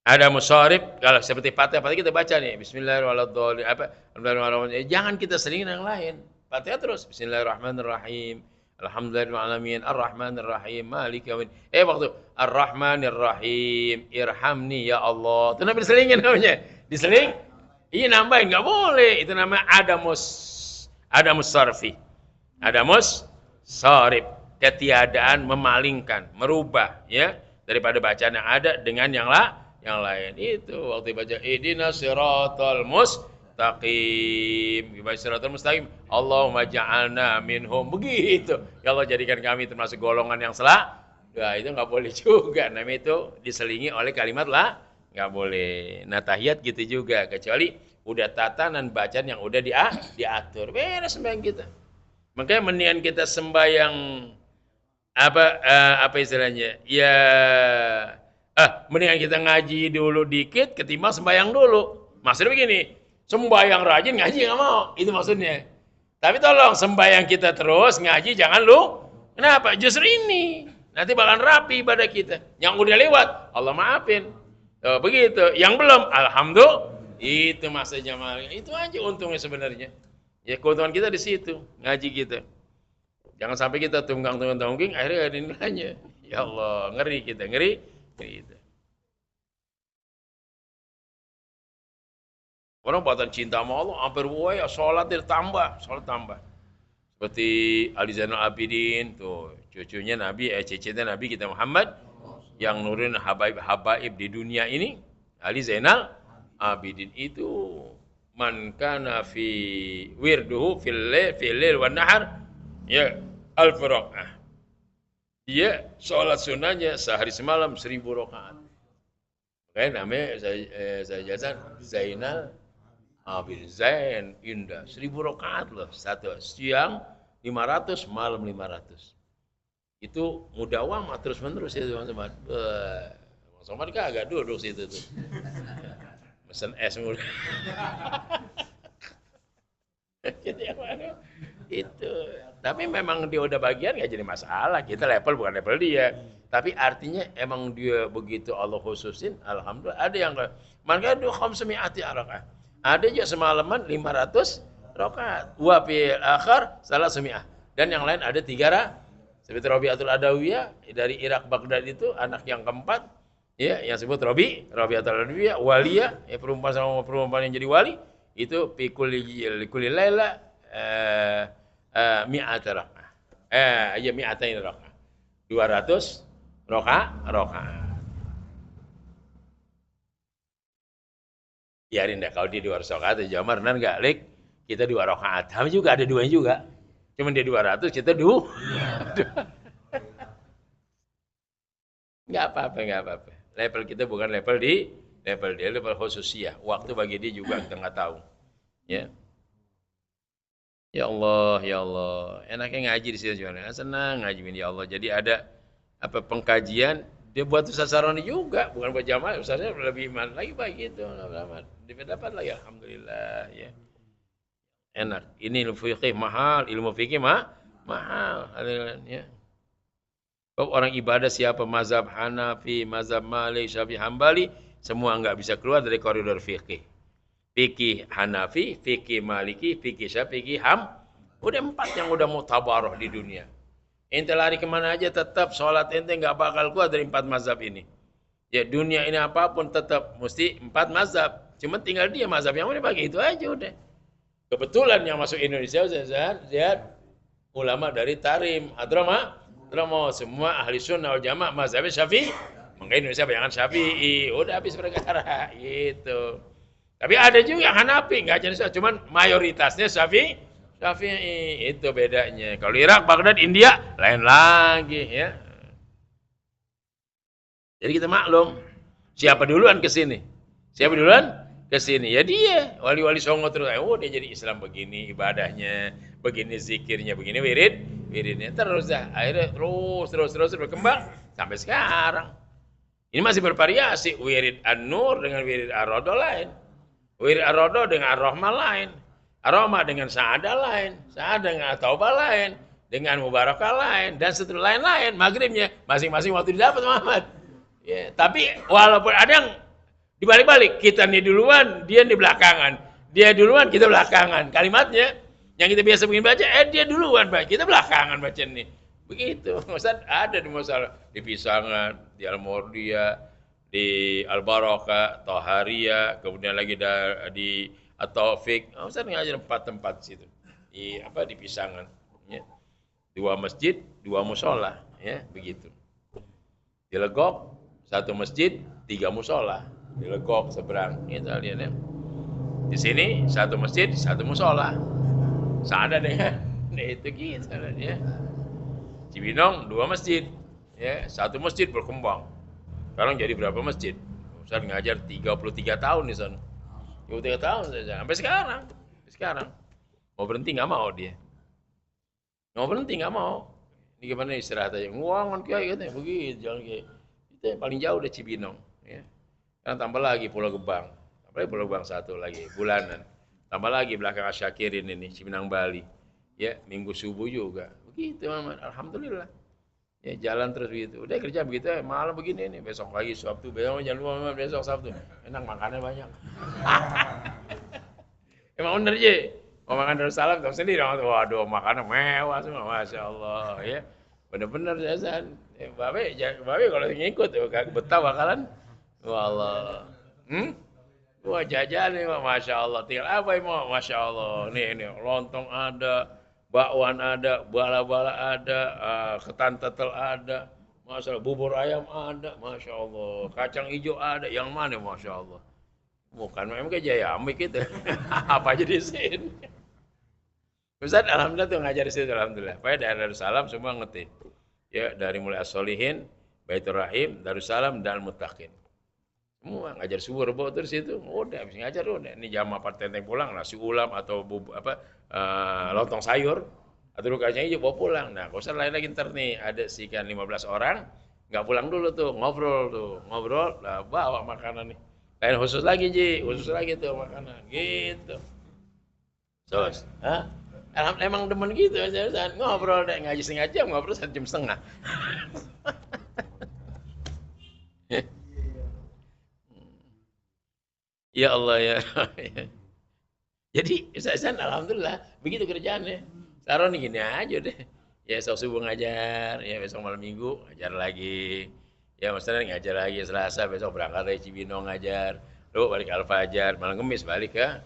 ada musharif. Kalau seperti Fatihah kita baca nih, Bismillahirrahmanirrahim. Jangan kita selingin yang lain. Fatihah terus, Bismillahirrahmanirrahim. Alhamdulillahirrahmanirrahim. Ar-Rahmanirrahim. Malik yaumiddin. Waktu Ar-Rahmanirrahim. Irhamni ya Allah. Itu namanya diselingin namanya. Diseling? Iya nambahin, nggak boleh. Itu namanya adamus sarfi. Adamus sarif, ketiadaan memalingkan, merubah ya daripada bacaan yang ada dengan yang lain. Itu waktu baca ihdinas siratal mustaqim. Gimana siratal mustaqim? Allahumma ja'alna minhum. Begitu. Ya Allah jadikan kami termasuk golongan yang salah. Nah, itu nggak boleh juga. Namanya itu diselingi oleh kalimat lah. Nggak boleh. Nah, tahiyat gitu juga. Kecuali udah tatanan bacaan yang udah diatur. Beres sembahyang kita. Makanya mendingan kita sembahyang apa istilahnya? Ya mendingan kita ngaji dulu dikit ketimbang sembahyang dulu. Maksudnya begini, sembahyang rajin ngaji nggak mau. Itu maksudnya. Tapi tolong sembahyang kita terus, ngaji jangan lu. Kenapa? Justru ini nanti bakalan rapi pada kita. Yang udah lewat, Allah maafin. Begitu. Yang belum, alhamdulillah. Itu maksudnya. Itu aja untungnya sebenarnya. Ya keuntungan kita di situ, ngaji kita. Jangan sampai kita tunggang-tunggang, akhirnya ada nilainya. Ya Allah, ngeri kita, ngeri. Gitu. Orang buatan cinta sama Allah, hampir ya sholat tambah. Seperti Ali Zainal Abidin, tuh cucunya Nabi, cicitnya Nabi kita Muhammad, yang nurin habaib di dunia ini, Ali Zainal Abidin itu. Man kana fi wirduhu fil lail wan nahar ya al-rakaah. Dia sholat sunnahnya sehari semalam 1000 rakaat. Makanya namanya Zainal Zainal Abidin. Zain indah 1000 rakaat loh, satu siang 500, malam 500. Itu mudawamah terus-menerus itu teman-teman. Bang Somad kagak duduk situ tuh. Mesen es mulu. Itu. Tapi memang dia udah bagian nggak jadi masalah. Kita level bukan level dia. Tapi artinya emang dia begitu Allah khususin, alhamdulillah. Ada yang maka itu khamsami'ati rakaat. Ada juga semalaman 500 rakaat. Wa fil akhar salasami'ah. Dan yang lain ada 3 seperti Rabi'atul Adawiyah dari Irak Baghdad itu anak yang keempat, ya, yang sebut Rabi'atul Adawiyah, waliyah, ya, perempuan sama perempuan yang jadi wali, itu fi kulli laila mi'at rakaat. Ya mi'atain rakaat. 200 rakaat. Biarin deh kalau dia 200 rakaat, Jamar nan enggak lek kita 2 rakaat. Kami juga ada 2 juga. Cuman dia 200, kita 2. Enggak apa-apa. Level kita bukan level dia, level khususiyah. Waktu bagi dia juga kita enggak tahu. Ya. Ya Allah. Enaknya ngaji di sini juga. Senang ngaji ya Allah. Jadi ada pengkajian, dia buat Ustaz Saroni juga, bukan buat jamaah. Ustaznya lebih iman lagi baik gitu. Dapat lagi alhamdulillah ya. Enak. Ini ilmu fikih mahal, mahal. Ya. Orang ibadah siapa mazhab Hanafi, mazhab Malik, Syafi'i, Hambali, semua enggak bisa keluar dari koridor fikih. Fikih Hanafi, fikih Maliki, fikih Syafi'i, udah 4 yang udah mutabaroh di dunia. Ente lari kemana aja tetap sholat ente nggak bakal keluar dari 4 mazhab ini. Ya dunia ini apapun tetap mesti 4 mazhab. Cuma tinggal dia mazhab yang udah pakai itu aja udah. Kebetulan yang masuk Indonesia lihat ulama dari Tarim, Hadramaut, semua ahli sunnah wal jamaah mazhabnya Syafi'i. Maka Indonesia bayangan Syafi'i, udah habis perkara gitu. Tapi ada juga yang Hanafi, nggak jadi cuman mayoritasnya Syafi'i, itu bedanya. Kalau Irak, Baghdad, India, lain lagi ya. Jadi kita maklum, siapa duluan ke sini? Ya dia, wali-wali songo terus. Oh dia jadi Islam begini ibadahnya, begini zikirnya, begini wiridnya. Terus dah, akhirnya terus berkembang sampai sekarang. Ini masih bervariasi, wirid An-Nur dengan wirid Ar-Rodo lain. Wirid Ar-Rodo dengan Ar-Rahman lain. Ar-Rahman dengan Sa'adah lain. Sa'adah dengan Taubah lain. Dengan Mubarakah lain. Dan setelah lain-lain. Maghribnya masing-masing waktu didapat Muhammad. Ya, tapi walaupun ada yang dibalik-balik. Kita nih duluan, dia di belakangan. Dia duluan, kita belakangan. Kalimatnya yang kita biasa begini baca, dia duluan baca. Kita belakangan baca nih. Begitu. Ustaz ada di masalah. Di Pisangan, di Al-Murdiyah, di Al-Barakah, Tahariyah, kemudian lagi di At-Taufik. Ustaz ngajar 4 tempat situ. Di Pisangan, ya. 2 masjid, 2 musola, ya, begitu. Di Legok 1 masjid, 3 musola. Di Legok seberang, gitu lihat ya. Di sini 1 masjid, 1 musola. Sada dengan itu gitu ya. Cibinong 2 masjid, ya, 1 masjid berkembang. Sekarang jadi berapa masjid? Ustaz ngajar 33 tahun di sana. 33 tahun saja. Sampai sekarang. Mau berhenti nggak mau dia. Ini gimana istirahat aja. Nguangan kayak gitu. Begitu jalan kayak. Itu yang paling jauh dari Cibinong. Ya. Sekarang tambah lagi Pulau Gebang. Tambah Pulau Gebang 1 lagi. Bulanan. Tambah lagi belakang Asyakirin ini. Cibinong Bali. Ya, minggu subuh juga. Begitu Muhammad. Alhamdulillah. Ya jalan terus begitu. Udah kerja begitu, malam begini nih. Besok lagi Sabtu, jangan lupa besok Sabtu. Enak makannya banyak. Emang bener aja. Mau makan Darussalam tahu sendiri. Waduh, makannya mewah semua, masya Allah. Ya, bener-bener jajan. Babe kalau ngikut, betah bakalan. Wallah. Wah jajan nih, masya Allah. Tinggal apa mau, masya Allah. Nih lontong ada. Bakwan ada, bala-bala ada, ketan tetel ada, masalah bubur ayam ada, masya Allah, kacang hijau ada, yang mana masya Allah, bukan memang kayak Jaya Amik itu, apa aja di sini. Ustaz, alhamdulillah tuh ngajar di situ, alhamdulillah. Pokoknya dari Darussalam semua ngerti, ya dari mulai As-Solihin, Baitur Rahim, Darussalam dan Muttaqin. Semua ngajar subuh rebo terus itu udah habis ngajar udah ini jam 4 tenteng pulang nasi ulam atau lontong sayur atau kacang hijau bawa pulang. Nah kalau lain lagi ntar nih ada sekian 15 orang nggak pulang dulu tuh ngobrol lah bawa makanan nih lain khusus lagi tuh makanan gitu. Sos, emang demen gitu ngobrol deh ngaji setengah jam ngobrol 1 jam setengah. Ya Allah ya. Jadi Ustaz alhamdulillah begitu kerjaannya. Taruh nih gini aja deh. Ya esok subuh ngajar, ya besok malam minggu ngajar lagi. Ya maksudnya ngajar lagi Selasa besok berangkat dari Cibinong ngajar. Lalu balik Al Fajar, malam Kemis balik ke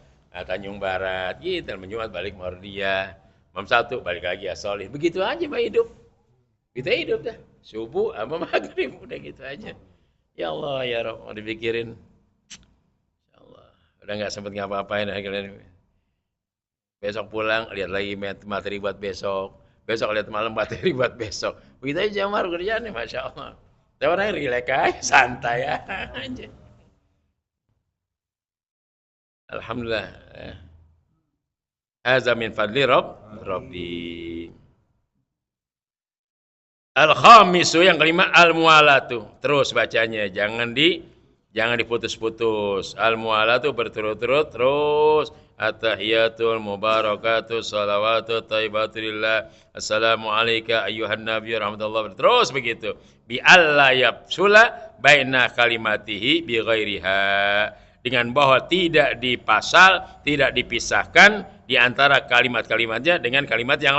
Tanjung Barat. Gitu, Jumat balik Mordia. Malam Sabtu balik lagi ya Solih. Begitu aja Pak hidup. Kita hidup dah. Subuh sama maghrib udah gitu aja. Ya Allah ya Rob, mau dipikirin. Ya Allah, udah nggak sempet ngapa-ngapain akhirnya. Besok pulang lihat lagi materi buat besok. Besok lihat malam materi buat besok. Begitu aja Jamar kerjaannya, Masya Allah. Tapi orangnya rileks aja, santai aja. Alhamdulillah. Hadza min fadli Rabbi. Al-khamisu yang kelima al-mualatu. Terus bacanya, jangan diputus-putus. Al-mualatu berturut-turut terus. At-tahiyatul mubarakatuh salawatu thayyibatulillah. Assalamu alayka ayyuhan nabiyyu rahmatullah. Terus begitu. Bi alla yafsula baina kalimatihi bi ghairiha. Dengan bahwa tidak dipasal, tidak dipisahkan di antara kalimat-kalimatnya dengan kalimat yang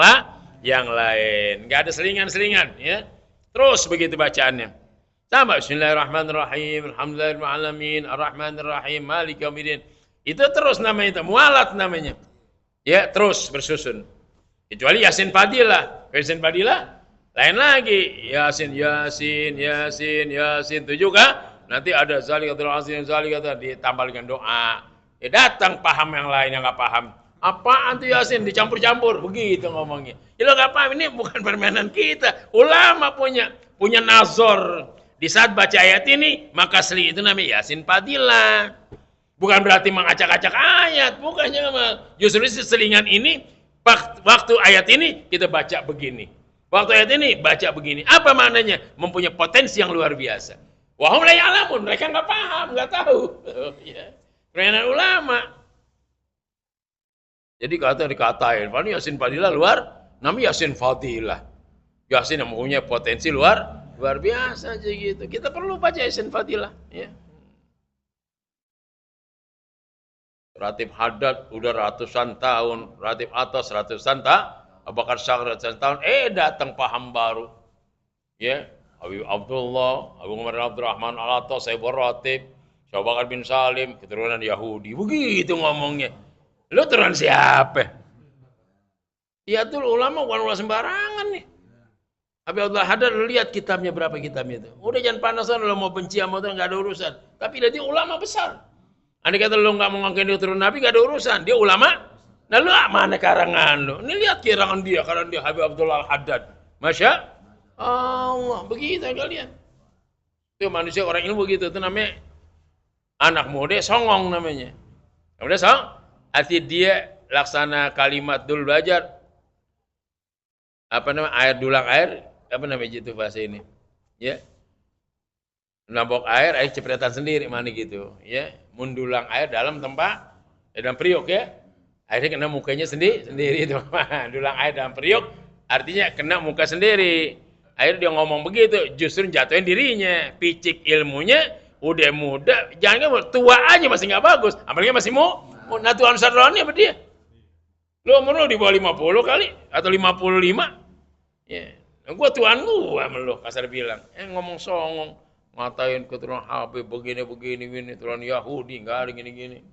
lain. Enggak ada selingan-selingan ya. Terus begitu bacaannya. Sama bismillahirrahmanirrahim, alhamdulillahirabbil alamin, arrahmanirrahim, maliki yaumiddin. Itu terus namanya itu, mualat namanya. Ya, terus bersusun. Kecuali Yasin Fadilah. Yasin Fadilah lain lagi. Yasin 7 kah? Nanti ada zalikatul azim, zalikatul ditambah dengan doa. Ya datang paham yang lain yang enggak paham. Apaan tuh Yasin dicampur-campur begitu ngomongnya. Ya lo nggak paham, ini bukan permainan kita. Ulama punya nazar. Di saat baca ayat ini maka seli itu namanya Yasin Fadilah. Bukan berarti mengacak-acak ayat, bukannya justru selingan ini waktu ayat ini kita baca begini. Waktu ayat ini baca begini. Apa maknanya? Mempunyai potensi yang luar biasa. Wahum la ya'lamun, mereka nggak paham, nggak tahu. Ya. Permainan ulama. Jadi dikatain, Pak Yasin Fadilah luar, namanya Yasin Fadilah. Yasin yang mempunyai potensi luar biasa aja gitu. Kita perlu baca Yasin Fadilah. Ya. Ratib Haddad udah ratusan tahun, Ratib Atas ratusan tahun, Abu Bakar Syakir ratusan tahun, datang paham baru. Ya, Habib Abdullah, Abu Umar Abdurrahman Al-Atas, Sayyid Ratib, Syekh Bakar bin Salim, keturunan Yahudi. Begitu ngomongnya. Lu turunan siapa? Ya tuh ulama bukan ulama sembarangan nih. Habib Abdullah Haddad lihat kitabnya berapa kitabnya itu. Udah jangan panasan lo mau benci sama itu nggak ada urusan. Tapi dia ulama besar. Andai kata lo nggak mau ngakuin dia turun Nabi nggak ada urusan. Dia ulama. Nah lu mana karangan lo? Ini lihat karangan dia Habib Abdullah Haddad. Masya Allah begitu kalian. Itu manusia orang ilmu begitu. Itu namanya anak muda songong namanya. Kemudian arti dia laksana kalimat dulu belajar air dulang air itu bahasa ini ya nambok air cepretan sendiri mana gitu ya mendulang air dalam tempat dalam periuk ya airnya kena mukanya sendiri itu dulang air dalam periuk artinya kena muka sendiri akhirnya dia ngomong begitu justru jatuhin dirinya picik ilmunya udah muda jangan tua aja masih nggak bagus apalagi masih mau Natuhan Sarrani apa dia? Lu umur lu di bawah 50 kali atau 55. Ya, gua tuan gua sama lu kasar bilang. Ngomong songong, ngatain keturunan Habib begini ini turunan Yahudi enggak ada gini.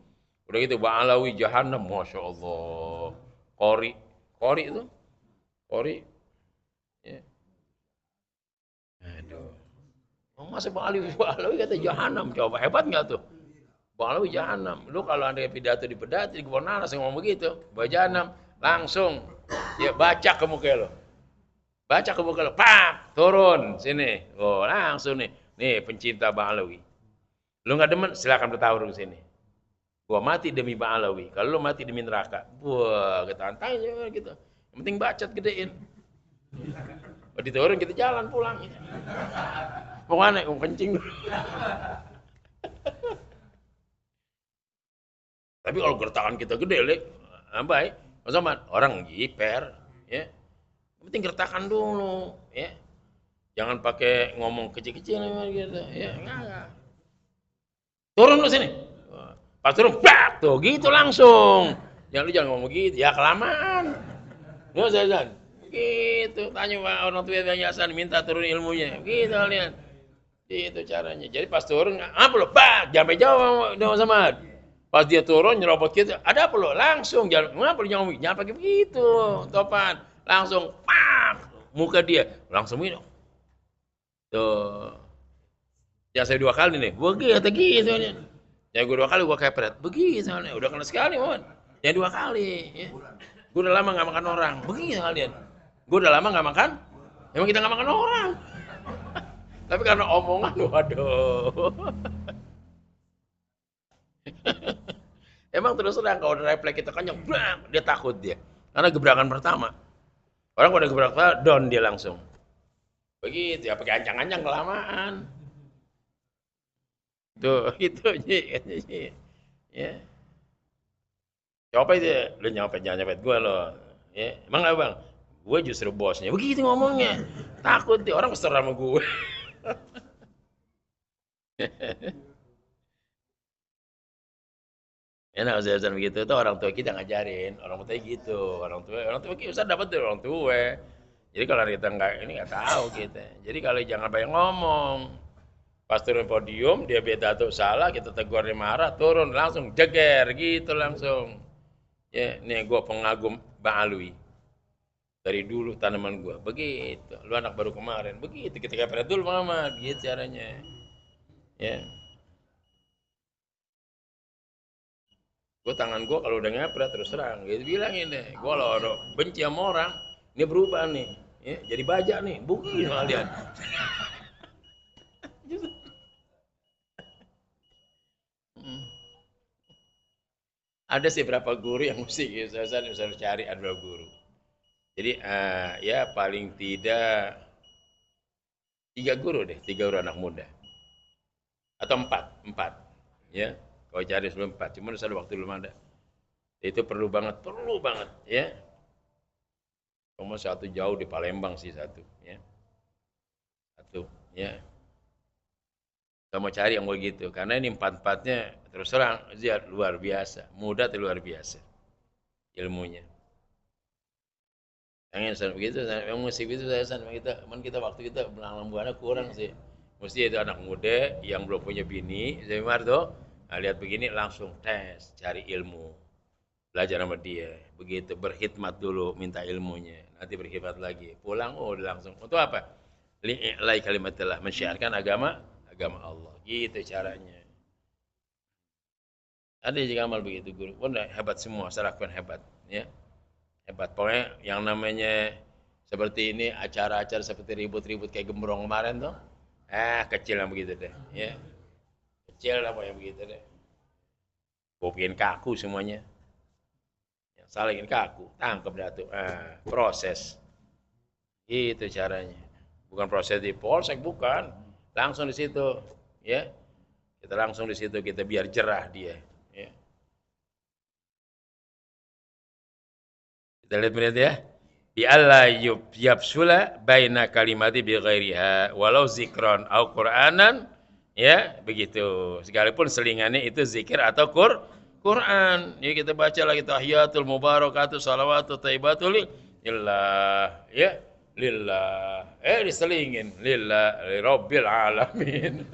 Udah gitu Ba'alawi Jahannam, Masya Allah. Qori itu. Qori. Ya. Aduh. Masa Ba'alawi kata Jahannam, coba hebat enggak tuh? Ba'alawi Jahannam. Lu kalau ada pidato di kebun nanas yang ngomong begitu, bahwa Jahannam langsung ya baca ke muka lo. Pak, turun sini. Oh, langsung nih. Nih pencinta Ba'alawi. Lu enggak demen silakan bertawur ke sini. Gua mati demi Ba'alawi. Kalau lu mati demi neraka. Wah, kita tantangnya gitu. Yang penting bacot gedein. Kalau diturun kita jalan pulang. Pokoknya kencing dulu. Tapi kalau gertakan kita gede, baik. Mas Ahmad, orang jiper, ya. Yang penting gertakan dulu, ya. Jangan pakai ngomong kecil-kecil gitu. Ya, enggak. Turun lu sini. Pas turun, bak, tuh gitu langsung. Jangan lu jangan ngomong gitu, ya kelamaan. Nggak usah. Gitu, tanya orang tua yang yayasan minta turun ilmunya. Gitu kalian. Itu caranya. Jadi pas turun, apa lo? Bak, jangan jawab sama. Pas dia turun nyerobot gitu, ada apa lo? Langsung jangan ngapa lo jangan pakai begitu, topan. Langsung pak muka dia, langsung minum. Tuh. Ya saya 2 kali nih. Gua gitu nih. Ya gua 2 kali gua kepret. Begitu nih. Udah kena sekali, Mon. Ya 2 kali, ya. Gua udah lama nggak makan orang. Begitu kalian. Gua udah lama nggak makan. Emang kita nggak makan orang. Tapi karena omongan, waduh. Emang terus terang kalau refleks kita kenyang, dia takut dia. Karena gebrakan pertama. Orang pada gebrak down dia langsung. Begitu ya, pakai ancang-ancang kelamaan. Tuh, itu Ji. Ya. Nyopet ya, lu nyopet jangan nyopet gua lo. Ya, emang apa bang? Gue justru bosnya. Begitu ngomongnya. Takut dia orang kesel sama gue. Enak usaha begitu tuh orang tua kita ngajarin, orang tua gitu, orang tua kita usah dapat dari orang tua. Jadi kalau kita ini nggak tahu kita. Jadi kalau jangan banyak ngomong. Pas turun podium dia beda tuh salah, kita tegur dia marah, turun langsung jeger gitu langsung. Ya, nih gue pengagum Bang Alwi. Dari dulu tanaman gue begitu. Lu anak baru kemarin begitu kita kepret dulu mama, gitu caranya. Ya. Gue tangan gue kalau udah ngepret terus terang gitu bilangin deh gue kalau benci sama orang ini berubah nih ya, jadi bajak nih bukti kalian. Ada sih berapa guru yang mesti saya harus cari ada berapa guru. Jadi ya paling tidak 3 guru anak muda atau 4 ya. Kalau cari sebelum 4 cuma ada waktu belum ada. Itu perlu banget ya. Cuma satu jauh di Palembang sih satu ya. Satu ya. Kita mau cari yang begitu karena ini 4-4-nya terus terang dia luar biasa, muda tapi luar biasa ilmunya. Yang begitu, yang musik itu saya sama kita waktu kita belang buana kurang sih. Mesti itu anak muda yang belum punya bini, saya tuh, nah, lihat begini langsung tes, cari ilmu, belajar sama dia, begitu berkhidmat dulu, minta ilmunya, nanti berkhidmat lagi, pulang langsung untuk apa? Li'ilai kalimatillah, mensyiarkan agama Allah, gitu caranya. Ada juga amal begitu guru, pun hebat semua, saya lakukan hebat, ya. Hebat. Pokoknya yang namanya seperti ini acara-acara seperti ribut-ribut kayak gembrong kemarin tuh kecil yang begitu deh ya kecil apa yang begitu deh gue bikin kaku semuanya yang salah bikin kaku tangkap dah tuh proses itu caranya bukan proses di polsek bukan langsung di situ ya kita langsung di situ kita biar jerah dia ya. Kita lihat ya. Bi alla yabsula baina kalimati bi ghairiha walau zikron au qur'anan ya begitu sekalipun selingannya itu zikir atau Quran ya kita baca lagi tahiyatul mubarakatuh salawatu thayyibatul lillah ya lillah diselingin lillah rabbil alamin.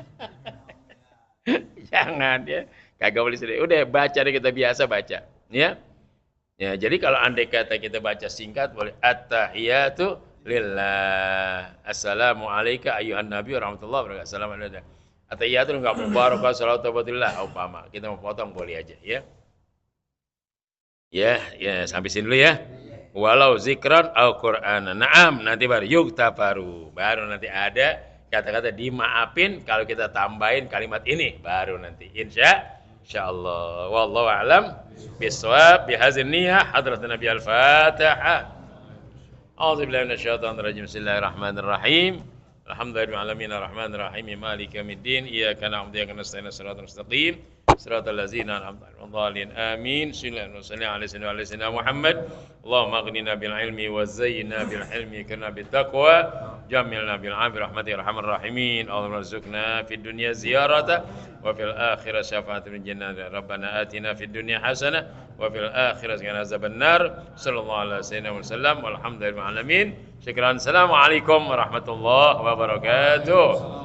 Jangan ya kagak boleh sedih udah baca deh kita biasa baca ya. Ya, jadi kalau andai kata kita baca singkat boleh at-tahiyatu lillah. Assalamu alayka ayyuhan nabi warahmatullahi wabarakatuh. Assalamualaikum. At-tahiyatu enggak mubarakah salatu wabarakatuh umpama. Kita mau potong boleh aja ya. Ya, sampai sini dulu ya. Walau zikran au Qur'an. Naam, nanti baru yuktafaru. Baru nanti ada kata-kata dimaafin kalau kita tambahin kalimat ini baru nanti insyaallah wallahu alam bisawab bihadzal niyyah hadrat nabi al-fatihah a'udzu billahi minasyaitonir rajim bismillahirrahmanirrahim alhamdulillahi alamin arrahmanir rahim maliki yaumiddin iyyaka na'budu wa iyyaka nasta'in shiratal mustaqim shiratal ladzina an'amta 'alaihim amin sallallahu alaihi wa sallam Muhammad Allahumma aghnina bil ilmi wa zayyinna bil hilmi kana bit taqwa جملنا بالعافية برحمتك يا أرحم الراحمين اللهم ارزقنا في الدنيا زيارته وفي الآخرة شفاعة من الجنة ربنا آتنا في الدنيا حسنة وفي الآخرة قنا عذاب النار صلى الله على سيدنا وسلم والحمد لله رب العالمين شكرا السلام عليكم ورحمة الله وبركاته